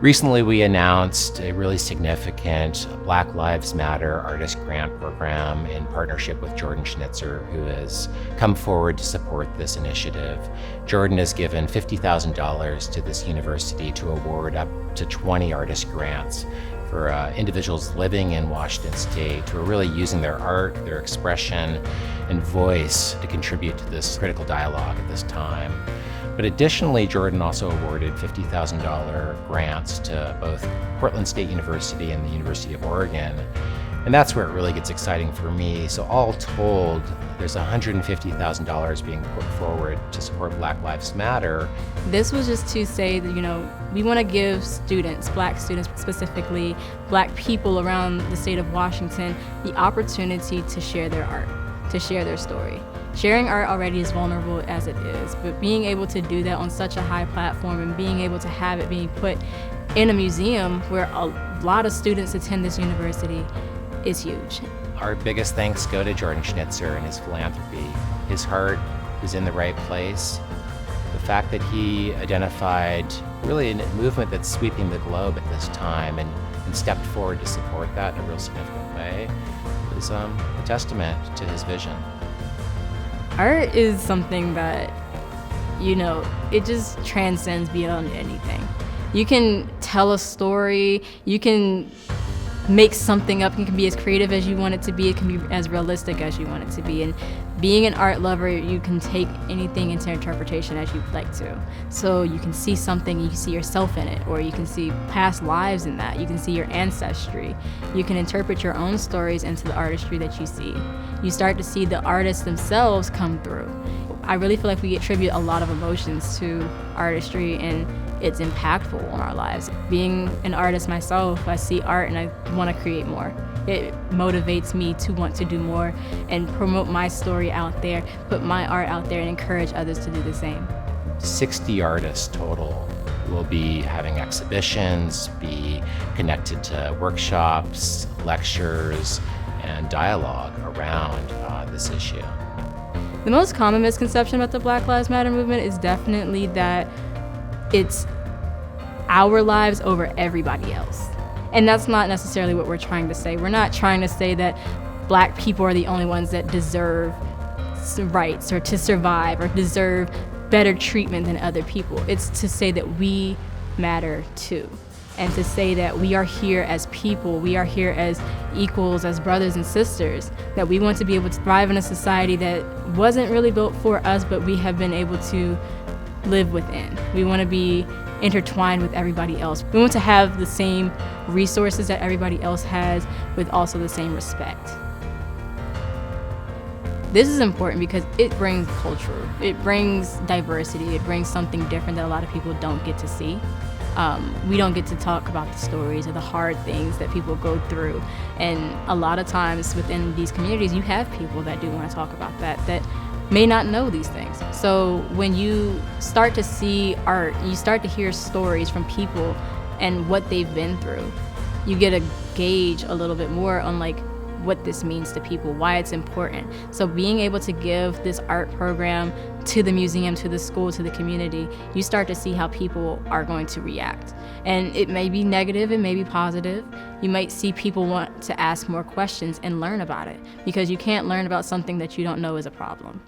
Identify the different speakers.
Speaker 1: Recently, we announced a really significant Black Lives Matter Artist Grant Program in partnership with Jordan Schnitzer, who has come forward to support this initiative. Jordan has given $50,000 to this university to award up to 20 artist grants for individuals living in Washington State who are really using their art, their expression, and voice to contribute to this critical dialogue at this time. But additionally, Jordan also awarded $50,000 grants to both Portland State University and the University of Oregon. And that's where it really gets exciting for me. So all told, there's $150,000 being put forward to support Black Lives Matter.
Speaker 2: This was just to say that, we want to give students, Black students specifically, Black people around the state of Washington, the opportunity to share their art, to share their story. Sharing art already is vulnerable as it is, but being able to do that on such a high platform and being able to have it being put in a museum where a lot of students attend this university is huge.
Speaker 1: Our biggest thanks go to Jordan Schnitzer and his philanthropy. His heart is in the right place. The fact that he identified really a movement that's sweeping the globe at this time and stepped forward to support that in a real significant way is a testament to his vision.
Speaker 2: Art is something that, it just transcends beyond anything. You can tell a story, you can make something up, it can be as creative as you want it to be, it can be as realistic as you want it to be. And being an art lover, you can take anything into interpretation as you'd like to. So you can see something, you can see yourself in it, or you can see past lives in that, you can see your ancestry. You can interpret your own stories into the artistry that you see. You start to see the artists themselves come through. I really feel like we attribute a lot of emotions to artistry, and it's impactful on our lives. Being an artist myself, I see art and I want to create more. It motivates me to want to do more and promote my story out there, put my art out there, and encourage others to do the same.
Speaker 1: 60 artists total will be having exhibitions, be connected to workshops, lectures, and dialogue around this issue.
Speaker 2: The most common misconception about the Black Lives Matter movement is definitely that it's our lives over everybody else. And that's not necessarily what we're trying to say. We're not trying to say that Black people are the only ones that deserve rights or to survive or deserve better treatment than other people. It's to say that we matter too. And to say that we are here as people, we are here as equals, as brothers and sisters, that we want to be able to thrive in a society that wasn't really built for us, but we have been able to live within. We want to be intertwined with everybody else. We want to have the same resources that everybody else has, with also the same respect. This is important because it brings culture, it brings diversity, it brings something different that a lot of people don't get to see. We don't get to talk about the stories or the hard things that people go through. And a lot of times within these communities, you have people that do want to talk about that may not know these things. So when you start to see art, you start to hear stories from people and what they've been through, you get a gauge a little bit more on what this means to people, why it's important. So being able to give this art program to the museum, to the school, to the community, you start to see how people are going to react. And it may be negative, it may be positive. You might see people want to ask more questions and learn about it, because you can't learn about something that you don't know is a problem.